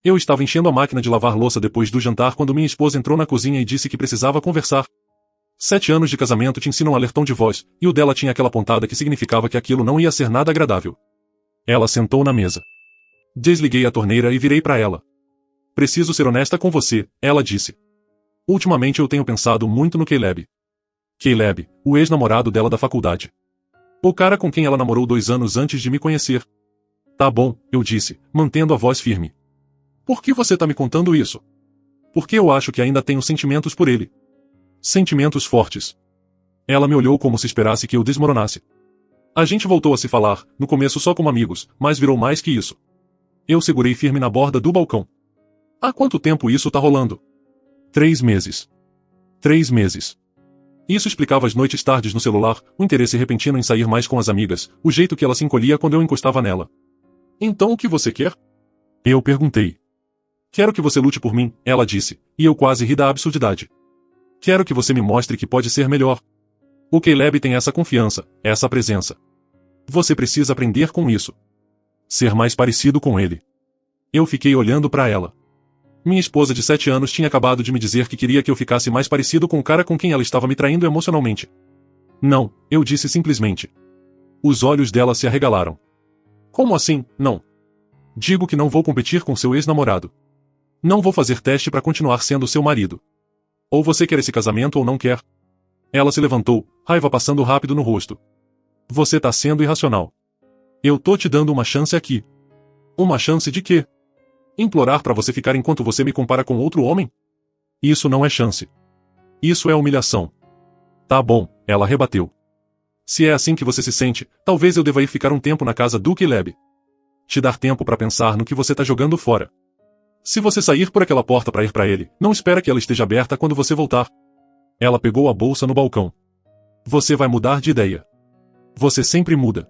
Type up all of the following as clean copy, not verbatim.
Eu estava enchendo a máquina de lavar louça depois do jantar quando minha esposa entrou na cozinha e disse que precisava conversar. 7 anos de casamento te ensinam a ler tom de voz, e o dela tinha aquela pontada que significava que aquilo não ia ser nada agradável. Ela sentou na mesa. Desliguei a torneira e virei para ela. Preciso ser honesta com você, ela disse. Ultimamente eu tenho pensado muito no Caleb. Caleb, o ex-namorado dela da faculdade. O cara com quem ela namorou 2 anos antes de me conhecer. Tá bom, eu disse, mantendo a voz firme. Por que você tá me contando isso? Porque eu acho que ainda tenho sentimentos por ele. Sentimentos fortes. Ela me olhou como se esperasse que eu desmoronasse. A gente voltou a se falar, no começo só como amigos, mas virou mais que isso. Eu segurei firme na borda do balcão. Há quanto tempo isso tá rolando? 3 meses. 3 meses. Isso explicava as noites tardes no celular, o interesse repentino em sair mais com as amigas, o jeito que ela se encolhia quando eu encostava nela. Então o que você quer? Eu perguntei. Quero que você lute por mim, ela disse, e eu quase ri da absurdidade. Quero que você me mostre que pode ser melhor. O Caleb tem essa confiança, essa presença. Você precisa aprender com isso. Ser mais parecido com ele. Eu fiquei olhando para ela. Minha esposa de 7 anos tinha acabado de me dizer que queria que eu ficasse mais parecido com o cara com quem ela estava me traindo emocionalmente. Não, eu disse simplesmente. Os olhos dela se arregalaram. Como assim, não? Digo que não vou competir com seu ex-namorado. Não vou fazer teste para continuar sendo seu marido. Ou você quer esse casamento ou não quer. Ela se levantou, raiva passando rápido no rosto. Você tá sendo irracional. Eu tô te dando uma chance aqui. Uma chance de quê? Implorar pra você ficar enquanto você me compara com outro homem? Isso não é chance. Isso é humilhação. Tá bom, ela rebateu. Se é assim que você se sente, talvez eu deva ir ficar um tempo na casa do Caleb. Te dar tempo pra pensar no que você tá jogando fora. Se você sair por aquela porta para ir para ele, não espera que ela esteja aberta quando você voltar. Ela pegou a bolsa no balcão. Você vai mudar de ideia. Você sempre muda.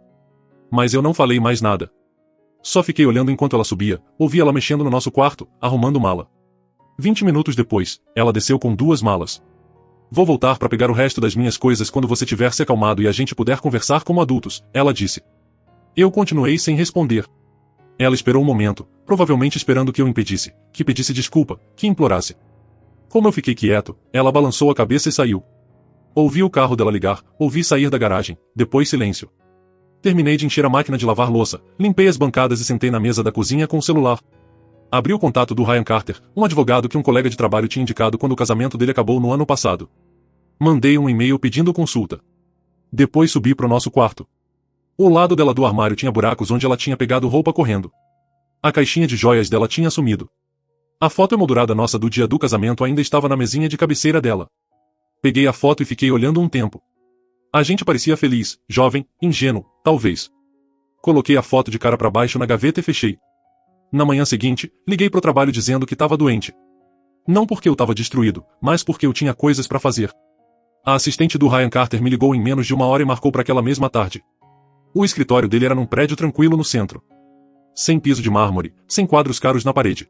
Mas eu não falei mais nada. Só fiquei olhando enquanto ela subia, ouvi ela mexendo no nosso quarto, arrumando mala. 20 minutos depois, ela desceu com 2 malas. Vou voltar para pegar o resto das minhas coisas quando você tiver se acalmado e a gente puder conversar como adultos, ela disse. Eu continuei sem responder. Ela esperou um momento, provavelmente esperando que eu impedisse, que pedisse desculpa, que implorasse. Como eu fiquei quieto, ela balançou a cabeça e saiu. Ouvi o carro dela ligar, ouvi sair da garagem, depois silêncio. Terminei de encher a máquina de lavar louça, limpei as bancadas e sentei na mesa da cozinha com o celular. Abri o contato do Ryan Carter, um advogado que um colega de trabalho tinha indicado quando o casamento dele acabou no ano passado. Mandei um e-mail pedindo consulta. Depois subi pro nosso quarto. O lado dela do armário tinha buracos onde ela tinha pegado roupa correndo. A caixinha de joias dela tinha sumido. A foto emoldurada nossa do dia do casamento ainda estava na mesinha de cabeceira dela. Peguei a foto e fiquei olhando um tempo. A gente parecia feliz, jovem, ingênuo, talvez. Coloquei a foto de cara para baixo na gaveta e fechei. Na manhã seguinte, liguei pro trabalho dizendo que estava doente. Não porque eu estava destruído, mas porque eu tinha coisas para fazer. A assistente do Ryan Carter me ligou em menos de 1 hora e marcou para aquela mesma tarde. O escritório dele era num prédio tranquilo no centro. Sem piso de mármore, sem quadros caros na parede.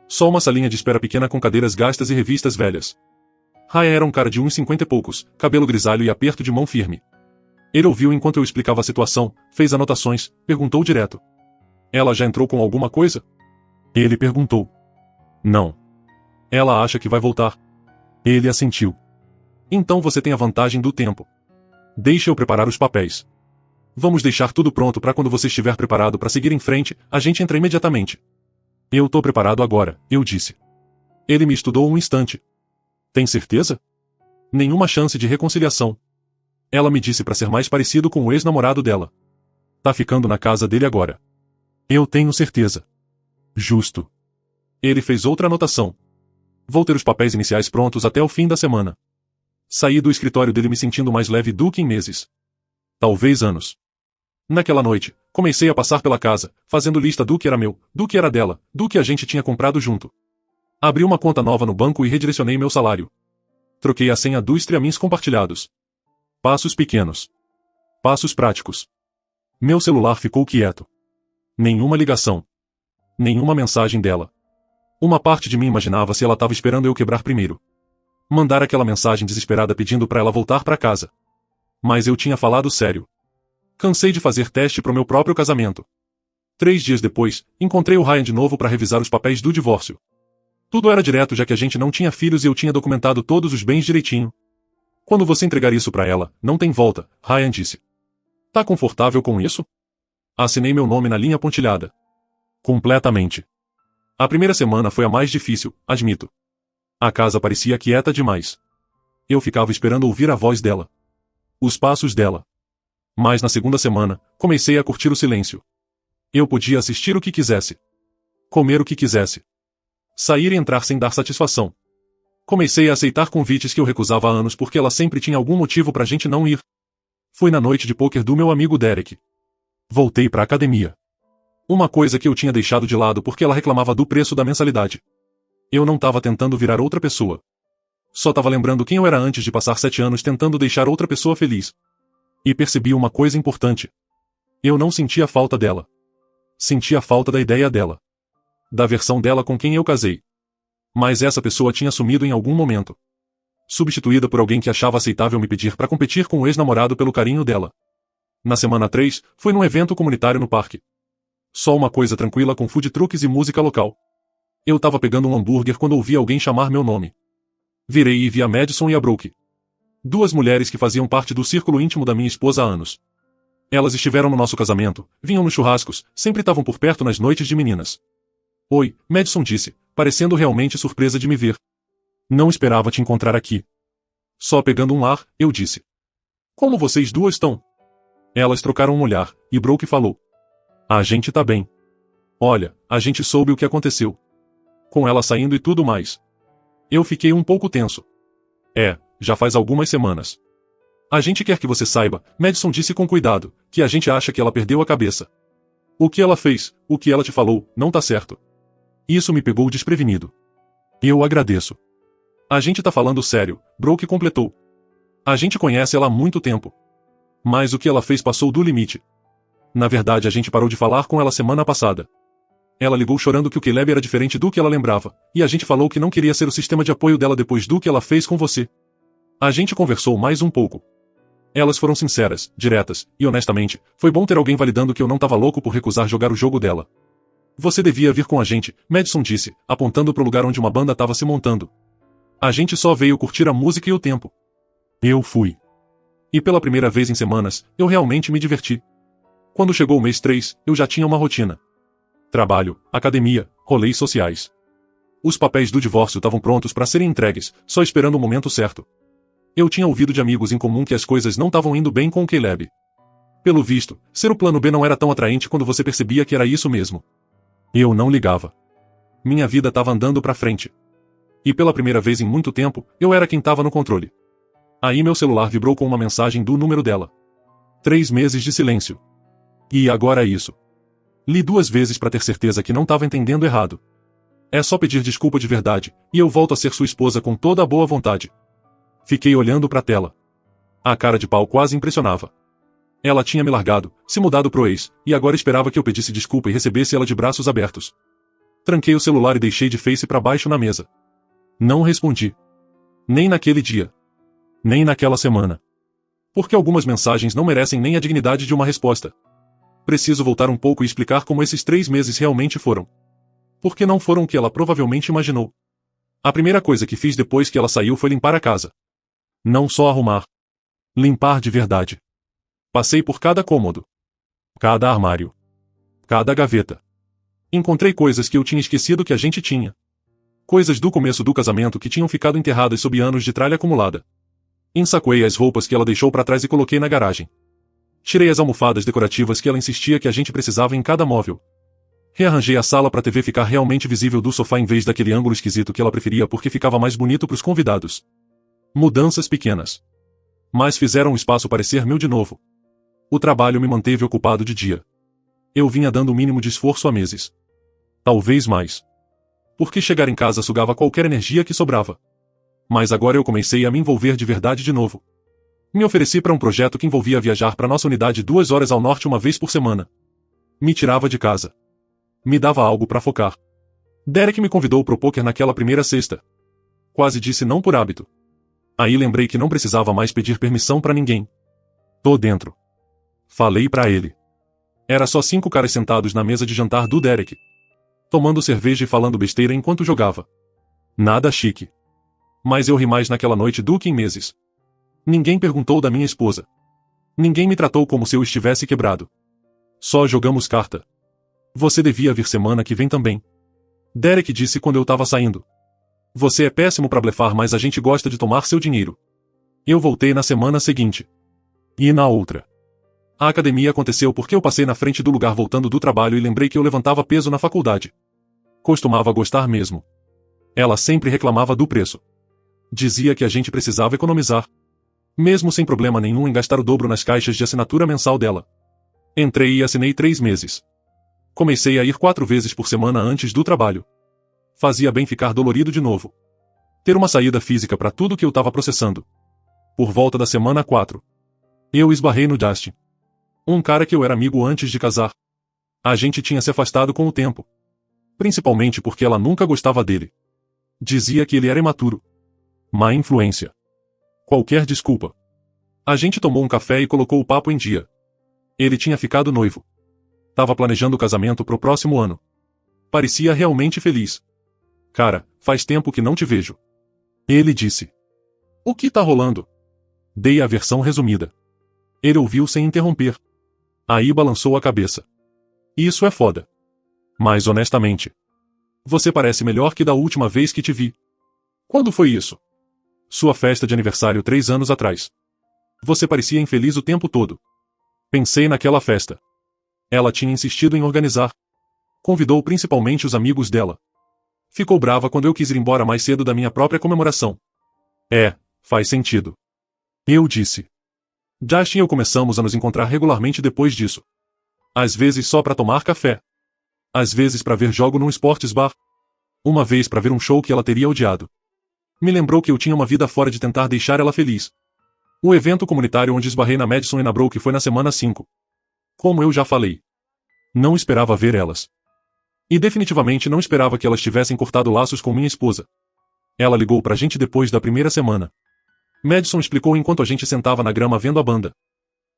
Só uma salinha de espera pequena com cadeiras gastas e revistas velhas. Ryan era um cara de 1,50 e poucos, cabelo grisalho e aperto de mão firme. Ele ouviu enquanto eu explicava a situação, fez anotações, perguntou direto. Ela já entrou com alguma coisa? Ele perguntou. Não. Ela acha que vai voltar. Ele assentiu. Então você tem a vantagem do tempo. Deixe eu preparar os papéis. Vamos deixar tudo pronto para quando você estiver preparado para seguir em frente, a gente entra imediatamente. Eu tô preparado agora, eu disse. Ele me estudou um instante. Tem certeza? Nenhuma chance de reconciliação. Ela me disse para ser mais parecido com o ex-namorado dela. Tá ficando na casa dele agora. Eu tenho certeza. Justo. Ele fez outra anotação. Vou ter os papéis iniciais prontos até o fim da semana. Saí do escritório dele me sentindo mais leve do que em meses. Talvez anos. Naquela noite, comecei a passar pela casa, fazendo lista do que era meu, do que era dela, do que a gente tinha comprado junto. Abri uma conta nova no banco e redirecionei meu salário. Troquei a senha do streamings compartilhados. Passos pequenos. Passos práticos. Meu celular ficou quieto. Nenhuma ligação. Nenhuma mensagem dela. Uma parte de mim imaginava se ela estava esperando eu quebrar primeiro. Mandar aquela mensagem desesperada pedindo para ela voltar para casa. Mas eu tinha falado sério. Cansei de fazer teste pro meu próprio casamento. 3 dias depois, encontrei o Ryan de novo para revisar os papéis do divórcio. Tudo era direto já que a gente não tinha filhos e eu tinha documentado todos os bens direitinho. Quando você entregar isso para ela, não tem volta, Ryan disse. Tá confortável com isso? Assinei meu nome na linha pontilhada. Completamente. A primeira semana foi a mais difícil, admito. A casa parecia quieta demais. Eu ficava esperando ouvir a voz dela. Os passos dela. Mas na segunda semana, comecei a curtir o silêncio. Eu podia assistir o que quisesse. Comer o que quisesse. Sair e entrar sem dar satisfação. Comecei a aceitar convites que eu recusava há anos porque ela sempre tinha algum motivo pra gente não ir. Fui na noite de pôquer do meu amigo Derek. Voltei pra academia. Uma coisa que eu tinha deixado de lado porque ela reclamava do preço da mensalidade. Eu não tava tentando virar outra pessoa. Só tava lembrando quem eu era antes de passar 7 anos tentando deixar outra pessoa feliz. E percebi uma coisa importante. Eu não sentia falta dela. Sentia falta da ideia dela. Da versão dela com quem eu casei. Mas essa pessoa tinha sumido em algum momento. Substituída por alguém que achava aceitável me pedir para competir com o ex-namorado pelo carinho dela. Na semana 3, fui num evento comunitário no parque. Só uma coisa tranquila com food trucks e música local. Eu tava pegando um hambúrguer quando ouvi alguém chamar meu nome. Virei e vi a Madison e a Brooke. 2 mulheres que faziam parte do círculo íntimo da minha esposa há anos. Elas estiveram no nosso casamento, vinham nos churrascos, sempre estavam por perto nas noites de meninas. Oi, Madison disse, parecendo realmente surpresa de me ver. Não esperava te encontrar aqui. Só pegando um ar, eu disse. Como vocês duas estão? Elas trocaram um olhar, e Brooke falou. A gente tá bem. Olha, a gente soube o que aconteceu. Com ela saindo e tudo mais. Eu fiquei um pouco tenso. Já faz algumas semanas. A gente quer que você saiba, Madison disse com cuidado, que a gente acha que ela perdeu a cabeça. O que ela fez, o que ela te falou, não tá certo. Isso me pegou desprevenido. Eu agradeço. A gente tá falando sério, Brooke completou. A gente conhece ela há muito tempo. Mas o que ela fez passou do limite. Na verdade a gente parou de falar com ela semana passada. Ela ligou chorando que o Caleb era diferente do que ela lembrava, e a gente falou que não queria ser o sistema de apoio dela depois do que ela fez com você. A gente conversou mais um pouco. Elas foram sinceras, diretas, e honestamente, foi bom ter alguém validando que eu não tava louco por recusar jogar o jogo dela. Você devia vir com a gente, Madison disse, apontando pro lugar onde uma banda tava se montando. A gente só veio curtir a música e o tempo. Eu fui. E pela primeira vez em semanas, eu realmente me diverti. Quando chegou o mês 3, eu já tinha uma rotina. Trabalho, academia, rolês sociais. Os papéis do divórcio estavam prontos para serem entregues, só esperando o momento certo. Eu tinha ouvido de amigos em comum que as coisas não estavam indo bem com o Caleb. Pelo visto, ser o plano B não era tão atraente quando você percebia que era isso mesmo. Eu não ligava. Minha vida estava andando para frente. E pela primeira vez em muito tempo, eu era quem estava no controle. Aí meu celular vibrou com uma mensagem do número dela. 3 meses de silêncio. E agora é isso. Li 2 vezes para ter certeza que não estava entendendo errado. É só pedir desculpa de verdade, e eu volto a ser sua esposa com toda a boa vontade. Fiquei olhando para a tela. A cara de pau quase impressionava. Ela tinha me largado, se mudado pro ex, e agora esperava que eu pedisse desculpa e recebesse ela de braços abertos. Tranquei o celular e deixei de face para baixo na mesa. Não respondi. Nem naquele dia. Nem naquela semana. Porque algumas mensagens não merecem nem a dignidade de uma resposta. Preciso voltar um pouco e explicar como esses 3 meses realmente foram. Porque não foram o que ela provavelmente imaginou. A primeira coisa que fiz depois que ela saiu foi limpar a casa. Não só arrumar. Limpar de verdade. Passei por cada cômodo. Cada armário. Cada gaveta. Encontrei coisas que eu tinha esquecido que a gente tinha. Coisas do começo do casamento que tinham ficado enterradas sob anos de tralha acumulada. Ensacoei as roupas que ela deixou para trás e coloquei na garagem. Tirei as almofadas decorativas que ela insistia que a gente precisava em cada móvel. Rearranjei a sala para a TV ficar realmente visível do sofá em vez daquele ângulo esquisito que ela preferia porque ficava mais bonito para os convidados. Mudanças pequenas. Mas fizeram o espaço parecer meu de novo. O trabalho me manteve ocupado de dia. Eu vinha dando o mínimo de esforço há meses. Talvez mais. Porque chegar em casa sugava qualquer energia que sobrava. Mas agora eu comecei a me envolver de verdade de novo. Me ofereci para um projeto que envolvia viajar para nossa unidade 2 horas ao norte uma vez por semana. Me tirava de casa. Me dava algo para focar. Derek me convidou pro poker naquela primeira sexta. Quase disse não por hábito. Aí lembrei que não precisava mais pedir permissão para ninguém. Tô dentro. Falei para ele. Era só 5 caras sentados na mesa de jantar do Derek, tomando cerveja e falando besteira enquanto jogava. Nada chique. Mas eu ri mais naquela noite do que em meses. Ninguém perguntou da minha esposa. Ninguém me tratou como se eu estivesse quebrado. Só jogamos carta. Você devia vir semana que vem também. Derek disse quando eu tava saindo. Você é péssimo pra blefar, mas a gente gosta de tomar seu dinheiro. Eu voltei na semana seguinte. E na outra. A academia aconteceu porque eu passei na frente do lugar voltando do trabalho e lembrei que eu levantava peso na faculdade. Costumava gostar mesmo. Ela sempre reclamava do preço. Dizia que a gente precisava economizar. Mesmo sem problema nenhum em gastar o dobro nas caixas de assinatura mensal dela. Entrei e assinei 3 meses. Comecei a ir 4 vezes por semana antes do trabalho. Fazia bem ficar dolorido de novo. Ter uma saída física para tudo que eu estava processando. Por volta da semana 4. Eu esbarrei no Justin. Um cara que eu era amigo antes de casar. A gente tinha se afastado com o tempo. Principalmente porque ela nunca gostava dele. Dizia que ele era imaturo. Má influência. Qualquer desculpa. A gente tomou um café e colocou o papo em dia. Ele tinha ficado noivo. Tava planejando o casamento pro próximo ano. Parecia realmente feliz. Cara, faz tempo que não te vejo. Ele disse. O que tá rolando? Dei a versão resumida. Ele ouviu sem interromper. Aí balançou a cabeça. Isso é foda. Mas honestamente. Você parece melhor que da última vez que te vi. Quando foi isso? Sua festa de aniversário 3 anos atrás. Você parecia infeliz o tempo todo. Pensei naquela festa. Ela tinha insistido em organizar. Convidou principalmente os amigos dela. Ficou brava quando eu quis ir embora mais cedo da minha própria comemoração. É, faz sentido. Eu disse. Justin e eu começamos a nos encontrar regularmente depois disso. Às vezes só para tomar café. Às vezes para ver jogo num sports bar. Uma vez para ver um show que ela teria odiado. Me lembrou que eu tinha uma vida fora de tentar deixar ela feliz. O evento comunitário onde esbarrei na Madison e na Brooke foi na semana 5. Como eu já falei. Não esperava ver elas. E definitivamente não esperava que elas tivessem cortado laços com minha esposa. Ela ligou pra gente depois da primeira semana. Madison explicou enquanto a gente sentava na grama vendo a banda.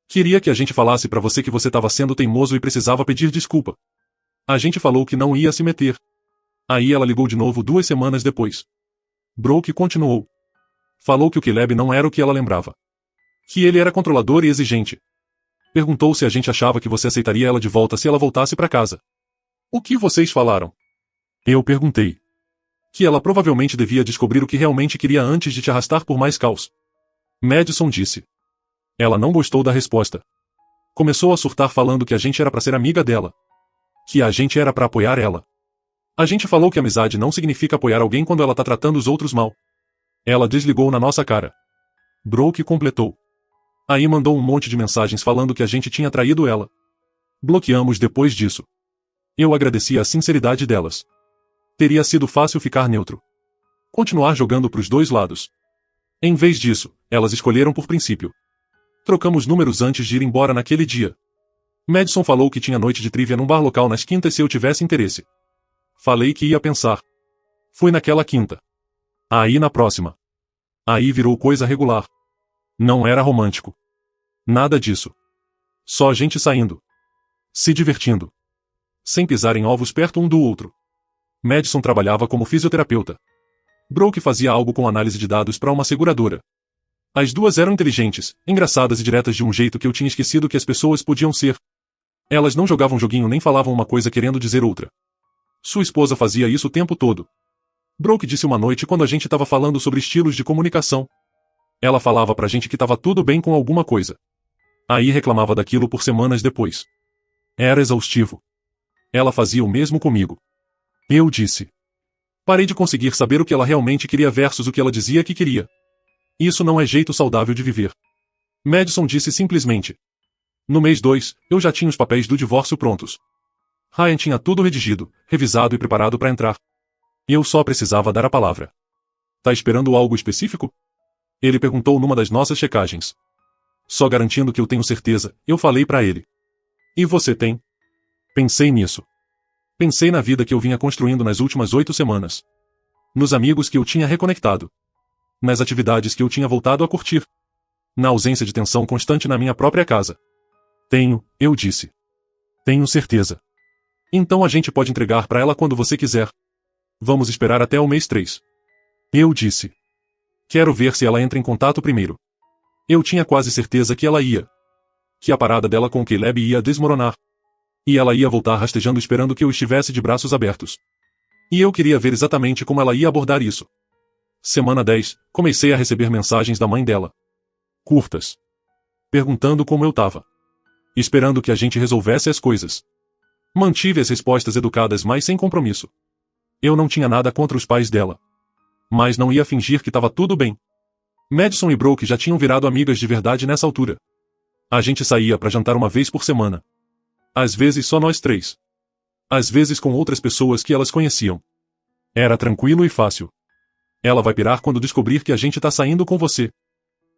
Queria que a gente falasse pra você que você estava sendo teimoso e precisava pedir desculpa. A gente falou que não ia se meter. Aí ela ligou de novo 2 semanas depois. Brooke continuou. Falou que o Caleb não era o que ela lembrava. Que ele era controlador e exigente. Perguntou se a gente achava que você aceitaria ela de volta se ela voltasse pra casa. O que vocês falaram? Eu perguntei. Que ela provavelmente devia descobrir o que realmente queria antes de te arrastar por mais caos. Madison disse. Ela não gostou da resposta. Começou a surtar falando que a gente era pra ser amiga dela. Que a gente era pra apoiar ela. A gente falou que amizade não significa apoiar alguém quando ela tá tratando os outros mal. Ela desligou na nossa cara. Brooke completou. Aí mandou um monte de mensagens falando que a gente tinha traído ela. Bloqueamos depois disso. Eu agradeci a sinceridade delas. Teria sido fácil ficar neutro. Continuar jogando pros dois lados. Em vez disso, elas escolheram por princípio. Trocamos números antes de ir embora naquele dia. Madison falou que tinha noite de trivia num bar local nas quintas se eu tivesse interesse. Falei que ia pensar. Fui naquela quinta. Aí na próxima. Aí virou coisa regular. Não era romântico. Nada disso. Só gente saindo. Se divertindo. Sem pisar em ovos perto um do outro. Madison trabalhava como fisioterapeuta. Brooke fazia algo com análise de dados para uma seguradora. As duas eram inteligentes, engraçadas e diretas de um jeito que eu tinha esquecido que as pessoas podiam ser. Elas não jogavam joguinho nem falavam uma coisa querendo dizer outra. Sua esposa fazia isso o tempo todo. Brooke disse uma noite quando a gente estava falando sobre estilos de comunicação. Ela falava pra gente que estava tudo bem com alguma coisa. Aí reclamava daquilo por semanas depois. Era exaustivo. Ela fazia o mesmo comigo. Eu disse. Parei de conseguir saber o que ela realmente queria versus o que ela dizia que queria. Isso não é jeito saudável de viver. Madison disse simplesmente. No mês 2, eu já tinha os papéis do divórcio prontos. Ryan tinha tudo redigido, revisado e preparado para entrar. Eu só precisava dar a palavra. Tá esperando algo específico? Ele perguntou numa das nossas checagens. Só garantindo que eu tenho certeza, eu falei para ele. E você tem? Pensei nisso. Pensei na vida que eu vinha construindo nas últimas 8 semanas. Nos amigos que eu tinha reconectado. Nas atividades que eu tinha voltado a curtir. Na ausência de tensão constante na minha própria casa. Tenho, eu disse. Tenho certeza. Então a gente pode entregar para ela quando você quiser. Vamos esperar até o mês 3. Eu disse. Quero ver se ela entra em contato primeiro. Eu tinha quase certeza que ela ia. Que a parada dela com o Caleb ia desmoronar. E ela ia voltar rastejando esperando que eu estivesse de braços abertos. E eu queria ver exatamente como ela ia abordar isso. Semana 10, comecei a receber mensagens da mãe dela. Curtas. Perguntando como eu tava. Esperando que a gente resolvesse as coisas. Mantive as respostas educadas, mas sem compromisso. Eu não tinha nada contra os pais dela. Mas não ia fingir que tava tudo bem. Madison e Brooke já tinham virado amigas de verdade nessa altura. A gente saía para jantar uma vez por semana. Às vezes só nós 3. Às vezes com outras pessoas que elas conheciam. Era tranquilo e fácil. Ela vai pirar quando descobrir que a gente tá saindo com você.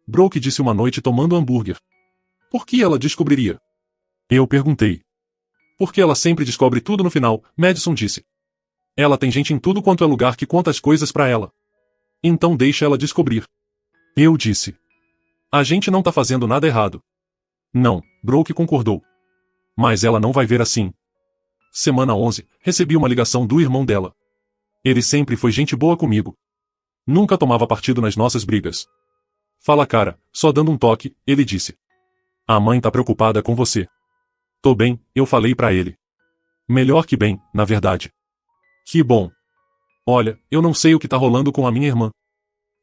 Brooke disse uma noite tomando hambúrguer. Por que ela descobriria? Eu perguntei. Porque ela sempre descobre tudo no final, Madison disse. Ela tem gente em tudo quanto é lugar que conta as coisas pra ela. Então deixa ela descobrir. Eu disse. A gente não tá fazendo nada errado. Não, Brooke concordou. Mas ela não vai ver assim. Semana 11, recebi uma ligação do irmão dela. Ele sempre foi gente boa comigo. Nunca tomava partido nas nossas brigas. Fala cara, só dando um toque, ele disse. A mãe tá preocupada com você. Tô bem, eu falei pra ele. Melhor que bem, na verdade. Que bom. Olha, eu não sei o que tá rolando com a minha irmã.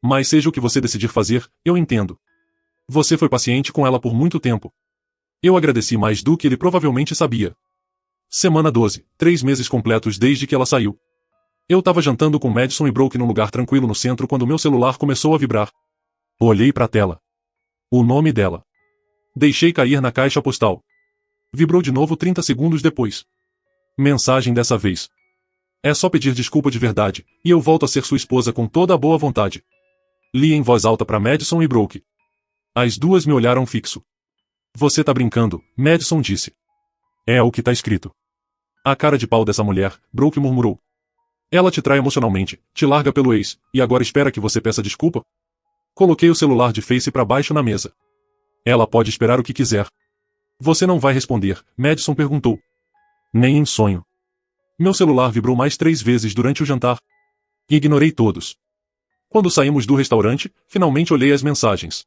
Mas seja o que você decidir fazer, eu entendo. Você foi paciente com ela por muito tempo. Eu agradeci mais do que ele provavelmente sabia. Semana 12, 3 meses completos desde que ela saiu. Eu tava jantando com Madison e Brooke num lugar tranquilo no centro quando meu celular começou a vibrar. Olhei pra tela. O nome dela. Deixei cair na caixa postal. Vibrou de novo 30 segundos depois. Mensagem dessa vez. É só pedir desculpa de verdade, e eu volto a ser sua esposa com toda a boa vontade. Li em voz alta pra Madison e Brooke. As duas me olharam fixo. Você tá brincando, Madison disse. É o que tá escrito. A cara de pau dessa mulher, Brooke murmurou. Ela te trai emocionalmente, te larga pelo ex, e agora espera que você peça desculpa? Coloquei o celular de face pra baixo na mesa. Ela pode esperar o que quiser. Você não vai responder, Madison perguntou. Nem em sonho. Meu celular vibrou mais 3 vezes durante o jantar. Ignorei todos. Quando saímos do restaurante, finalmente olhei as mensagens.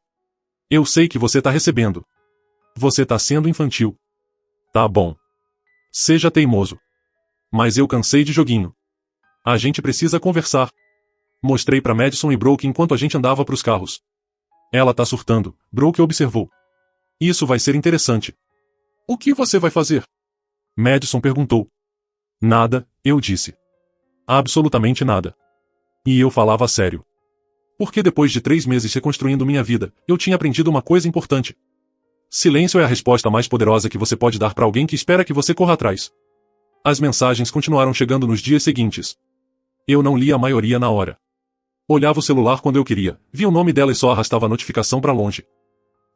Eu sei que você tá recebendo. Você tá sendo infantil. Tá bom. Seja teimoso. Mas eu cansei de joguinho. A gente precisa conversar. Mostrei pra Madison e Brooke enquanto a gente andava pros carros. Ela tá surtando, Brooke observou. Isso vai ser interessante. O que você vai fazer? Madison perguntou. Nada, eu disse. Absolutamente nada. E eu falava sério. Porque depois de 3 meses reconstruindo minha vida, eu tinha aprendido uma coisa importante. Silêncio é a resposta mais poderosa que você pode dar para alguém que espera que você corra atrás. As mensagens continuaram chegando nos dias seguintes. Eu não li a maioria na hora. Olhava o celular quando eu queria, via o nome dela e só arrastava a notificação para longe.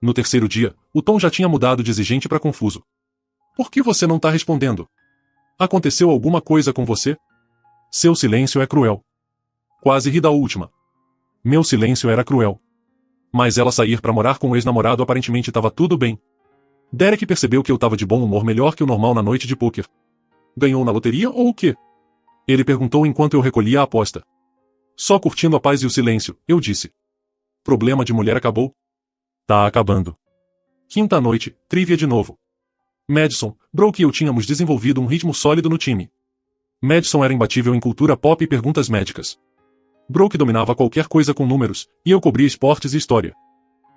No terceiro dia, o tom já tinha mudado de exigente para confuso. Por que você não tá respondendo? Aconteceu alguma coisa com você? Seu silêncio é cruel. Quase ri da última. Meu silêncio era cruel. Mas ela sair pra morar com o ex-namorado aparentemente tava tudo bem. Derek percebeu que eu tava de bom humor melhor que o normal na noite de pôquer. Ganhou na loteria ou o quê? Ele perguntou enquanto eu recolhia a aposta. Só curtindo a paz e o silêncio, eu disse. Problema de mulher acabou? Tá acabando. Quinta noite, trivia de novo. Madison, Brooke e eu tínhamos desenvolvido um ritmo sólido no time. Madison era imbatível em cultura pop e perguntas médicas. Brooke dominava qualquer coisa com números, e eu cobria esportes e história.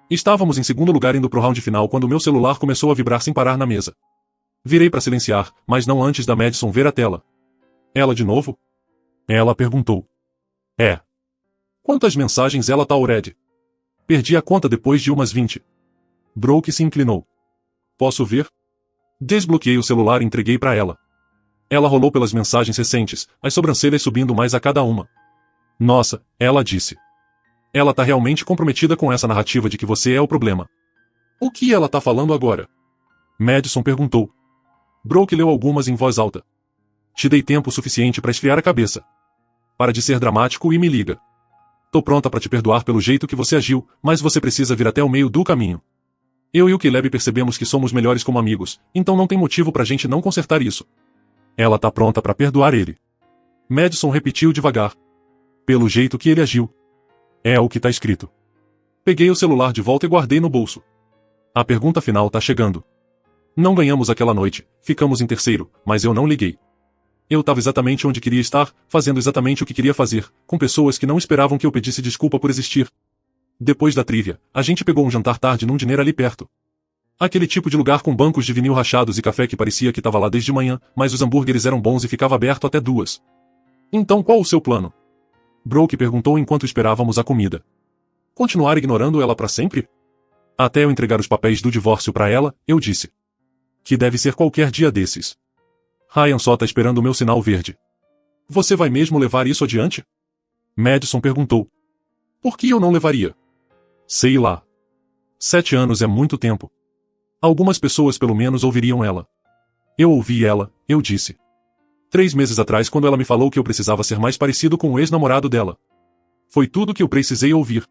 Estávamos em segundo lugar indo pro round final quando meu celular começou a vibrar sem parar na mesa. Virei para silenciar, mas não antes da Madison ver a tela. Ela de novo? Ela perguntou. É. Quantas mensagens ela tá already? Perdi a conta depois de umas 20. Brooke se inclinou. Posso ver? Desbloqueei o celular e entreguei para ela. Ela rolou pelas mensagens recentes, as sobrancelhas subindo mais a cada uma. Nossa, ela disse. Ela tá realmente comprometida com essa narrativa de que você é o problema. O que ela tá falando agora? Madison perguntou. Brooke leu algumas em voz alta. Te dei tempo suficiente para esfriar a cabeça. Para de ser dramático e me liga. Tô pronta para te perdoar pelo jeito que você agiu, mas você precisa vir até o meio do caminho. Eu e o Caleb percebemos que somos melhores como amigos, então não tem motivo pra gente não consertar isso. Ela tá pronta pra perdoar ele. Madison repetiu devagar. Pelo jeito que ele agiu. É o que tá escrito. Peguei o celular de volta e guardei no bolso. A pergunta final tá chegando. Não ganhamos aquela noite, ficamos em terceiro, mas eu não liguei. Eu tava exatamente onde queria estar, fazendo exatamente o que queria fazer, com pessoas que não esperavam que eu pedisse desculpa por existir. Depois da trivia, a gente pegou um jantar tarde num diner ali perto. Aquele tipo de lugar com bancos de vinil rachados e café que parecia que tava lá desde manhã, mas os hambúrgueres eram bons e ficava aberto até 2. Então qual o seu plano? Brooke perguntou enquanto esperávamos a comida. Continuar ignorando ela pra sempre? Até eu entregar os papéis do divórcio pra ela, eu disse. Que deve ser qualquer dia desses. Ryan só tá esperando o meu sinal verde. Você vai mesmo levar isso adiante? Madison perguntou. Por que eu não levaria? Sei lá. 7 anos é muito tempo. Algumas pessoas pelo menos ouviriam ela. Eu ouvi ela, eu disse. 3 meses atrás quando ela me falou que eu precisava ser mais parecido com o ex-namorado dela. Foi tudo que eu precisei ouvir.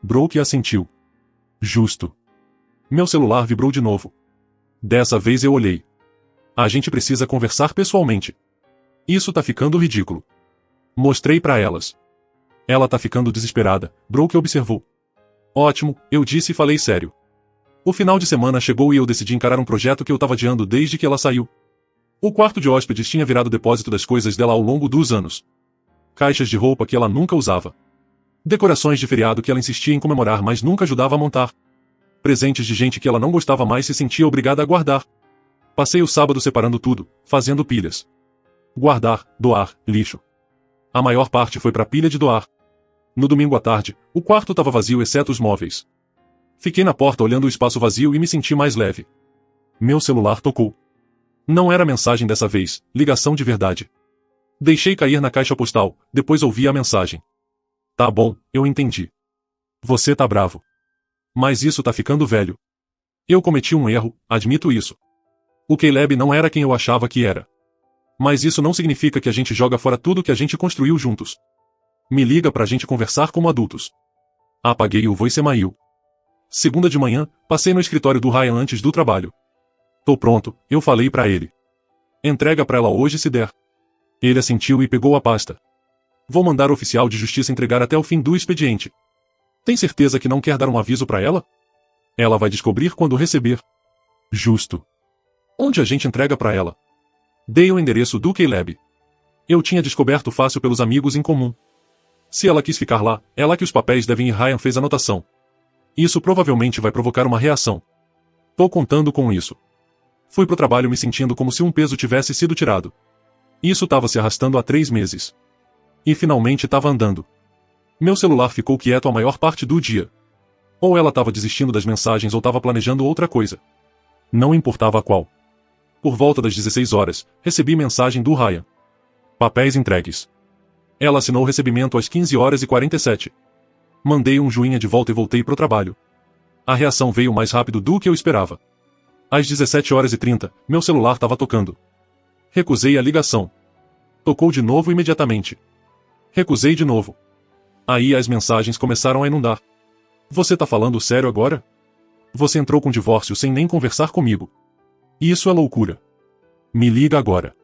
Brooke assentiu. Justo. Meu celular vibrou de novo. Dessa vez eu olhei. A gente precisa conversar pessoalmente. Isso tá ficando ridículo. Mostrei pra elas. Ela tá ficando desesperada, Brooke observou. Ótimo, eu disse e falei sério. O final de semana chegou e eu decidi encarar um projeto que eu tava adiando desde que ela saiu. O quarto de hóspedes tinha virado o depósito das coisas dela ao longo dos anos. Caixas de roupa que ela nunca usava. Decorações de feriado que ela insistia em comemorar mas nunca ajudava a montar. Presentes de gente que ela não gostava mais se sentia obrigada a guardar. Passei o sábado separando tudo, fazendo pilhas. Guardar, doar, lixo. A maior parte foi pra pilha de doar. No domingo à tarde, o quarto estava vazio exceto os móveis. Fiquei na porta olhando o espaço vazio e me senti mais leve. Meu celular tocou. Não era mensagem dessa vez, ligação de verdade. Deixei cair na caixa postal, depois ouvi a mensagem. Tá bom, eu entendi. Você tá bravo. Mas isso tá ficando velho. Eu cometi um erro, admito isso. O Caleb não era quem eu achava que era. Mas isso não significa que a gente joga fora tudo que a gente construiu juntos. Me liga pra gente conversar como adultos. Apaguei o voicemail. Segunda de manhã, passei no escritório do Ryan antes do trabalho. Tô pronto, eu falei pra ele. Entrega pra ela hoje se der. Ele assentiu e pegou a pasta. Vou mandar o oficial de justiça entregar até o fim do expediente. Tem certeza que não quer dar um aviso pra ela? Ela vai descobrir quando receber. Justo. Onde a gente entrega pra ela? Dei o endereço do Caleb. Eu tinha descoberto fácil pelos amigos em comum. Se ela quis ficar lá, é lá que os papéis devem ir. Ryan fez a anotação. Isso provavelmente vai provocar uma reação. Tô contando com isso. Fui pro trabalho me sentindo como se um peso tivesse sido tirado. Isso tava se arrastando há 3 meses. E finalmente tava andando. Meu celular ficou quieto a maior parte do dia. Ou ela tava desistindo das mensagens ou tava planejando outra coisa. Não importava qual. Por volta das 16 horas, recebi mensagem do Ryan. Papéis entregues. Ela assinou o recebimento às 15h47. Mandei um joinha de volta e voltei pro trabalho. A reação veio mais rápido do que eu esperava. Às 17h30, meu celular tava tocando. Recusei a ligação. Tocou de novo imediatamente. Recusei de novo. Aí as mensagens começaram a inundar. Você tá falando sério agora? Você entrou com divórcio sem nem conversar comigo. Isso é loucura. Me liga agora.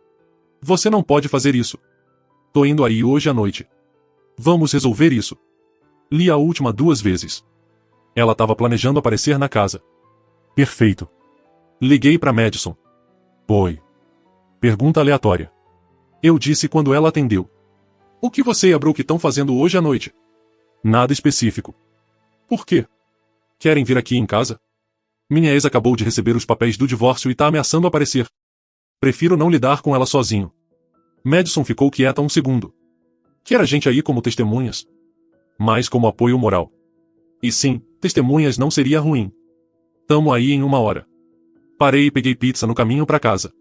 Você não pode fazer isso. Tô indo aí hoje à noite. Vamos resolver isso. Li a última 2 vezes. Ela tava planejando aparecer na casa. Perfeito. Liguei pra Madison. Oi. Pergunta aleatória. Eu disse quando ela atendeu. O que você e a Brooke estão fazendo hoje à noite? Nada específico. Por quê? Querem vir aqui em casa? Minha ex acabou de receber os papéis do divórcio e tá ameaçando aparecer. Prefiro não lidar com ela sozinho. Madison ficou quieta um segundo. Quer a gente aí como testemunhas? Mas como apoio moral. E sim, testemunhas não seria ruim. Tamo aí em 1 hora. Parei e peguei pizza no caminho pra casa.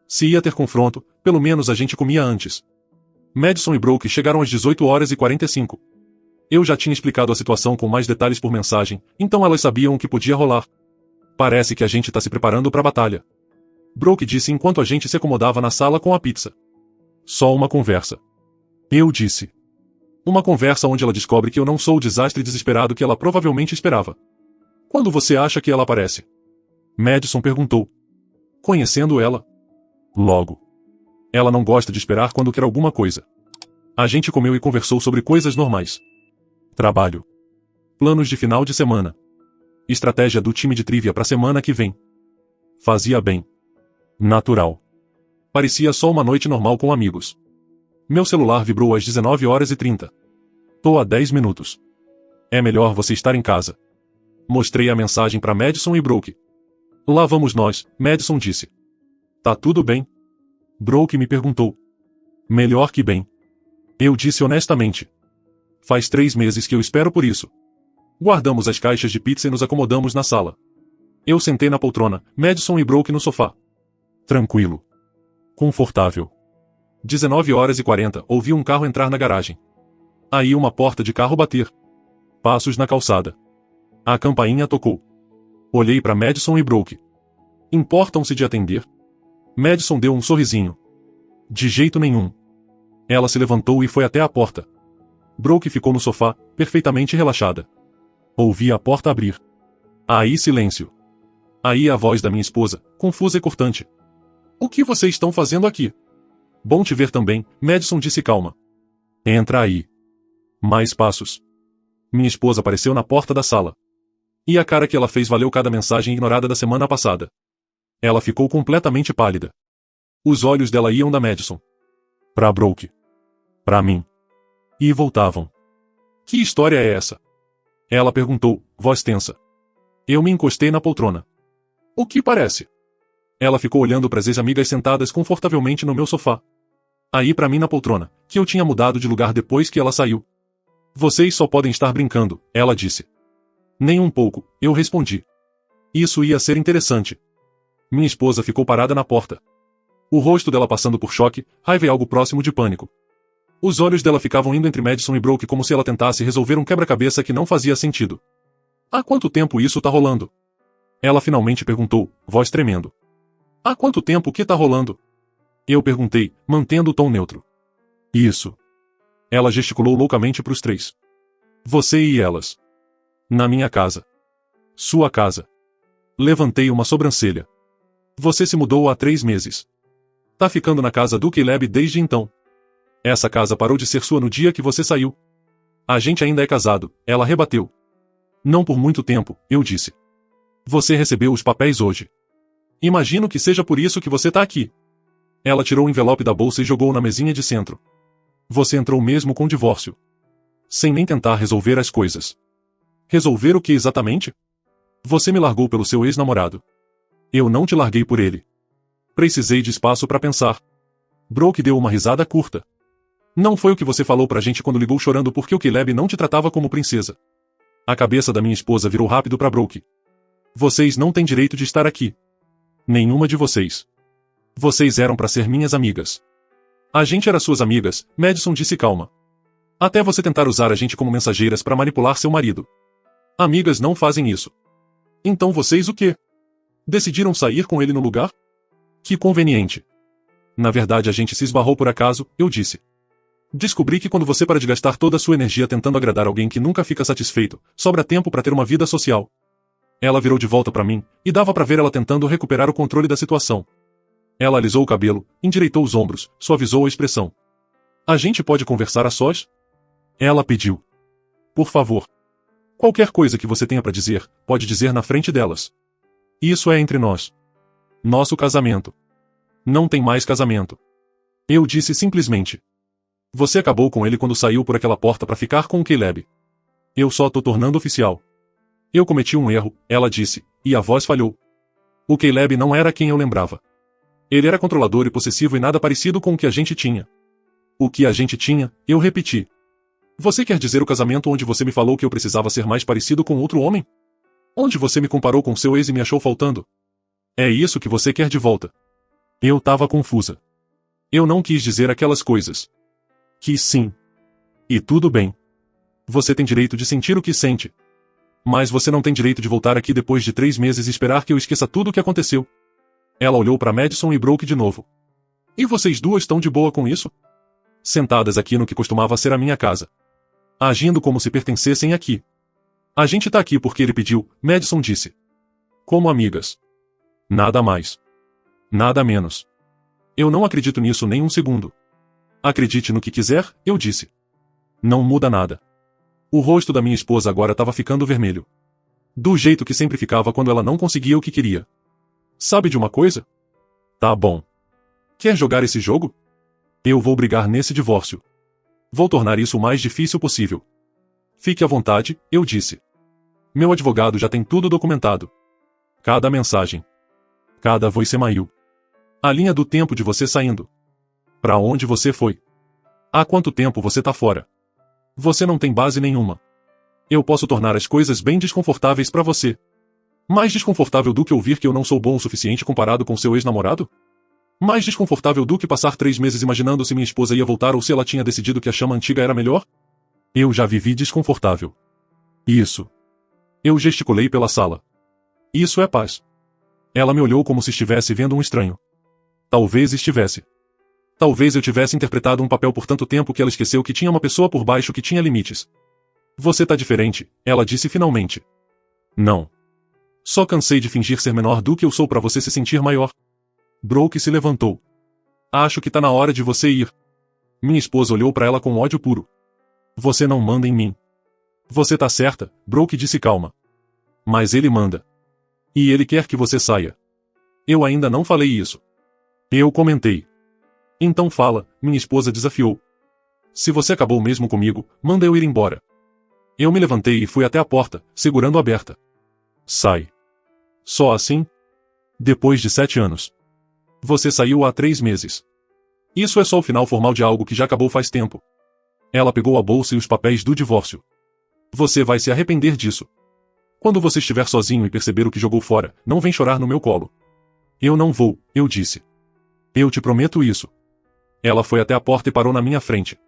Se ia ter confronto, pelo menos a gente comia antes. Madison e Brooke chegaram às 18h45. Eu já tinha explicado a situação com mais detalhes por mensagem, então elas sabiam o que podia rolar. Parece que a gente tá se preparando pra batalha. Brooke disse enquanto a gente se acomodava na sala com a pizza. Só uma conversa. Eu disse. Uma conversa onde ela descobre que eu não sou o desastre desesperado que ela provavelmente esperava. Quando você acha que ela aparece? Madison perguntou. Conhecendo ela? Logo. Ela não gosta de esperar quando quer alguma coisa. A gente comeu e conversou sobre coisas normais. Trabalho. Planos de final de semana. Estratégia do time de trivia para a semana que vem. Fazia bem. Natural. Parecia só uma noite normal com amigos. Meu celular vibrou às 19h30. Tô há 10 minutos. É melhor você estar em casa. Mostrei a mensagem para Madison e Brooke. Lá vamos nós, Madison disse. Tá tudo bem? Brooke me perguntou. Melhor que bem. Eu disse honestamente. Faz 3 meses que eu espero por isso. Guardamos as caixas de pizza e nos acomodamos na sala. Eu sentei na poltrona, Madison e Brooke no sofá. Tranquilo. Confortável. 19h40, ouvi um carro entrar na garagem. Aí uma porta de carro bater. Passos na calçada. A campainha tocou. Olhei para Madison e Brooke. Importam-se de atender? Madison deu um sorrisinho. De jeito nenhum. Ela se levantou e foi até a porta. Brooke ficou no sofá, perfeitamente relaxada. Ouvi a porta abrir. Aí silêncio. Aí a voz da minha esposa, confusa e cortante. O que vocês estão fazendo aqui? Bom te ver também, Madison disse calma. Entra aí. Mais passos. Minha esposa apareceu na porta da sala. E a cara que ela fez valeu cada mensagem ignorada da semana passada. Ela ficou completamente pálida. Os olhos dela iam da Madison pra Brooke. Pra mim. E voltavam. Que história é essa? Ela perguntou, voz tensa. Eu me encostei na poltrona. O que parece? Ela ficou olhando para as ex-amigas sentadas confortavelmente no meu sofá. Aí para mim na poltrona, que eu tinha mudado de lugar depois que ela saiu. Vocês só podem estar brincando, ela disse. Nem um pouco, eu respondi. Isso ia ser interessante. Minha esposa ficou parada na porta. O rosto dela passando por choque, raiva e algo próximo de pânico. Os olhos dela ficavam indo entre Madison e Brooke como se ela tentasse resolver um quebra-cabeça que não fazia sentido. Há quanto tempo isso tá rolando? Ela finalmente perguntou, voz tremendo. Há quanto tempo que tá rolando? Eu perguntei, mantendo o tom neutro. Isso. Ela gesticulou loucamente pros 3. Você e elas. Na minha casa. Sua casa. Levantei uma sobrancelha. Você se mudou há 3 meses. Tá ficando na casa do Caleb desde então. Essa casa parou de ser sua no dia que você saiu. A gente ainda é casado, ela rebateu. Não por muito tempo, eu disse. Você recebeu os papéis hoje. Imagino que seja por isso que você tá aqui. Ela tirou o envelope da bolsa e jogou na mesinha de centro. Você entrou mesmo com o divórcio. Sem nem tentar resolver as coisas. Resolver o que exatamente? Você me largou pelo seu ex-namorado. Eu não te larguei por ele. Precisei de espaço para pensar. Brooke deu uma risada curta. Não foi o que você falou pra gente quando ligou chorando porque o Caleb não te tratava como princesa. A cabeça da minha esposa virou rápido pra Brooke. Vocês não têm direito de estar aqui. Nenhuma de vocês. Vocês eram pra ser minhas amigas. A gente era suas amigas, Madison disse calma. Até você tentar usar a gente como mensageiras pra manipular seu marido. Amigas não fazem isso. Então vocês o quê? Decidiram sair com ele no lugar? Que conveniente. Na verdade a gente se esbarrou por acaso, eu disse. Descobri que quando você para de gastar toda a sua energia tentando agradar alguém que nunca fica satisfeito, sobra tempo para ter uma vida social. Ela virou de volta para mim, e dava para ver ela tentando recuperar o controle da situação. Ela alisou o cabelo, endireitou os ombros, suavizou a expressão. A gente pode conversar a sós? Ela pediu. Por favor. Qualquer coisa que você tenha para dizer, pode dizer na frente delas. Isso é entre nós. Nosso casamento. Não tem mais casamento. Eu disse simplesmente. Você acabou com ele quando saiu por aquela porta para ficar com o Caleb. Eu só tô tornando oficial. Eu cometi um erro, ela disse, e a voz falhou. O Caleb não era quem eu lembrava. Ele era controlador e possessivo e nada parecido com o que a gente tinha. O que a gente tinha, eu repeti. Você quer dizer o casamento onde você me falou que eu precisava ser mais parecido com outro homem? Onde você me comparou com seu ex e me achou faltando? É isso que você quer de volta. Eu tava confusa. Eu não quis dizer aquelas coisas. Quis sim. E tudo bem. Você tem direito de sentir o que sente. Mas você não tem direito de voltar aqui depois de 3 meses e esperar que eu esqueça tudo o que aconteceu. Ela olhou para Madison e Brooke de novo. E vocês duas estão de boa com isso? Sentadas aqui no que costumava ser a minha casa. Agindo como se pertencessem aqui. A gente tá aqui porque ele pediu, Madison disse. Como amigas. Nada mais. Nada menos. Eu não acredito nisso nem um segundo. Acredite no que quiser, eu disse. Não muda nada. O rosto da minha esposa agora estava ficando vermelho. Do jeito que sempre ficava quando ela não conseguia o que queria. Sabe de uma coisa? Tá bom. Quer jogar esse jogo? Eu vou brigar nesse divórcio. Vou tornar isso o mais difícil possível. Fique à vontade, eu disse. Meu advogado já tem tudo documentado. Cada mensagem. Cada voicemail. A linha do tempo de você saindo. Pra onde você foi? Há quanto tempo você tá fora? Você não tem base nenhuma. Eu posso tornar as coisas bem desconfortáveis pra você. Mais desconfortável do que ouvir que eu não sou bom o suficiente comparado com seu ex-namorado? Mais desconfortável do que passar 3 meses imaginando se minha esposa ia voltar ou se ela tinha decidido que a chama antiga era melhor? Eu já vivi desconfortável. Isso. Eu gesticulei pela sala. Isso é paz. Ela me olhou como se estivesse vendo um estranho. Talvez estivesse. Talvez eu tivesse interpretado um papel por tanto tempo que ela esqueceu que tinha uma pessoa por baixo que tinha limites. Você tá diferente, ela disse finalmente. Não. Só cansei de fingir ser menor do que eu sou pra você se sentir maior. Brooke se levantou. Acho que tá na hora de você ir. Minha esposa olhou pra ela com ódio puro. Você não manda em mim. Você tá certa, Brooke disse calma. Mas ele manda. E ele quer que você saia. Eu ainda não falei isso. Eu comentei. Então fala, minha esposa desafiou. Se você acabou mesmo comigo, manda eu ir embora. Eu me levantei e fui até a porta, segurando aberta. Sai. Só assim? Depois de 7 anos. Você saiu há 3 meses. Isso é só o final formal de algo que já acabou faz tempo. Ela pegou a bolsa e os papéis do divórcio. Você vai se arrepender disso. Quando você estiver sozinho e perceber o que jogou fora, não vem chorar no meu colo. Eu não vou, eu disse. Eu te prometo isso. Ela foi até a porta e parou na minha frente.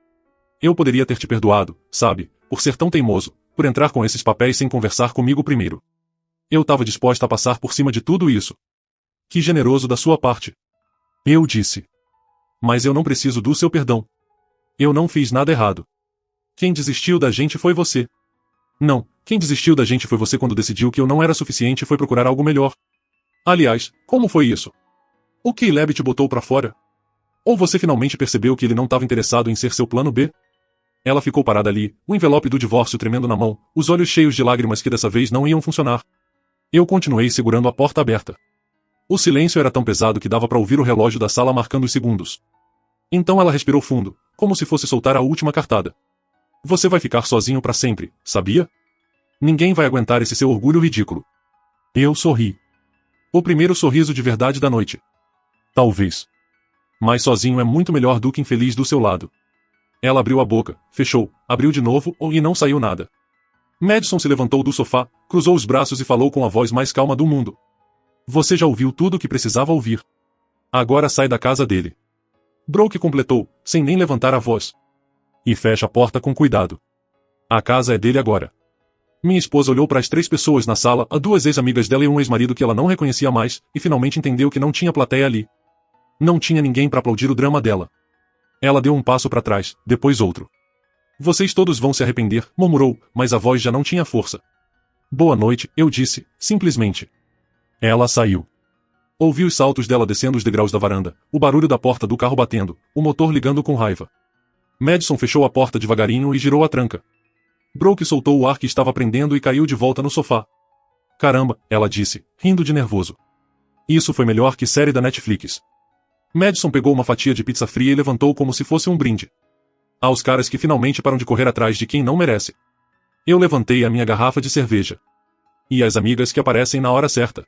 Eu poderia ter te perdoado, sabe, por ser tão teimoso, por entrar com esses papéis sem conversar comigo primeiro. Eu estava disposta a passar por cima de tudo isso. Que generoso da sua parte. Eu disse. Mas eu não preciso do seu perdão. Eu não fiz nada errado. Quem desistiu da gente foi você. Não, quem desistiu da gente foi você quando decidiu que eu não era suficiente e foi procurar algo melhor. Aliás, como foi isso? O Caleb te botou pra fora? Ou você finalmente percebeu que ele não estava interessado em ser seu plano B? Ela ficou parada ali, o envelope do divórcio tremendo na mão, os olhos cheios de lágrimas que dessa vez não iam funcionar. Eu continuei segurando a porta aberta. O silêncio era tão pesado que dava para ouvir o relógio da sala marcando os segundos. Então ela respirou fundo, como se fosse soltar a última cartada. Você vai ficar sozinho para sempre, sabia? Ninguém vai aguentar esse seu orgulho ridículo. Eu sorri. O primeiro sorriso de verdade da noite. Talvez. Mas sozinho é muito melhor do que infeliz do seu lado. Ela abriu a boca, fechou, abriu de novo e não saiu nada. Madison se levantou do sofá, cruzou os braços e falou com a voz mais calma do mundo. Você já ouviu tudo o que precisava ouvir. Agora sai da casa dele. Brooke completou, sem nem levantar a voz. E fecha a porta com cuidado. A casa é dele agora. Minha esposa olhou para as 3 pessoas na sala, a 2 ex-amigas dela e um ex-marido que ela não reconhecia mais, e finalmente entendeu que não tinha plateia ali. Não tinha ninguém para aplaudir o drama dela. Ela deu um passo para trás, depois outro. Vocês todos vão se arrepender, murmurou, mas a voz já não tinha força. Boa noite, eu disse, simplesmente. Ela saiu. Ouvi os saltos dela descendo os degraus da varanda, o barulho da porta do carro batendo, o motor ligando com raiva. Madison fechou a porta devagarinho e girou a tranca. Brooke soltou o ar que estava prendendo e caiu de volta no sofá. Caramba, ela disse, rindo de nervoso. Isso foi melhor que série da Netflix. Madison pegou uma fatia de pizza fria e levantou como se fosse um brinde. Aos caras que finalmente param de correr atrás de quem não merece. Eu levantei a minha garrafa de cerveja. E as amigas que aparecem na hora certa.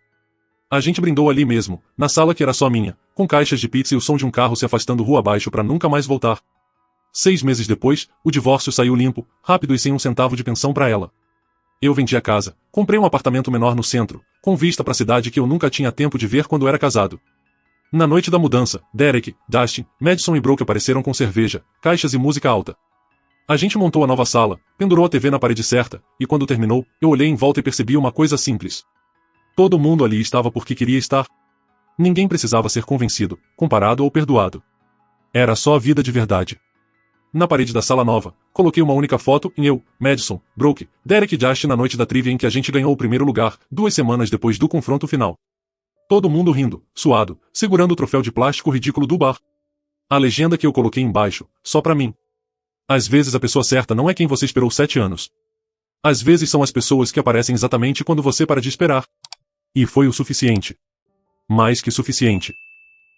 A gente brindou ali mesmo, na sala que era só minha, com caixas de pizza e o som de um carro se afastando rua abaixo para nunca mais voltar. 6 meses depois, o divórcio saiu limpo, rápido e sem um centavo de pensão para ela. Eu vendi a casa, comprei um apartamento menor no centro, com vista para a cidade que eu nunca tinha tempo de ver quando era casado. Na noite da mudança, Derek, Dustin, Madison e Brooke apareceram com cerveja, caixas e música alta. A gente montou a nova sala, pendurou a TV na parede certa, e quando terminou, eu olhei em volta e percebi uma coisa simples. Todo mundo ali estava porque queria estar. Ninguém precisava ser convencido, comparado ou perdoado. Era só a vida de verdade. Na parede da sala nova, coloquei uma única foto em eu, Madison, Brooke, Derek e Josh na noite da trivia em que a gente ganhou o primeiro lugar, 2 semanas depois do confronto final. Todo mundo rindo, suado, segurando o troféu de plástico ridículo do bar. A legenda que eu coloquei embaixo, só pra mim. Às vezes a pessoa certa não é quem você esperou 7 anos. Às vezes são as pessoas que aparecem exatamente quando você para de esperar. E foi o suficiente. Mais que suficiente.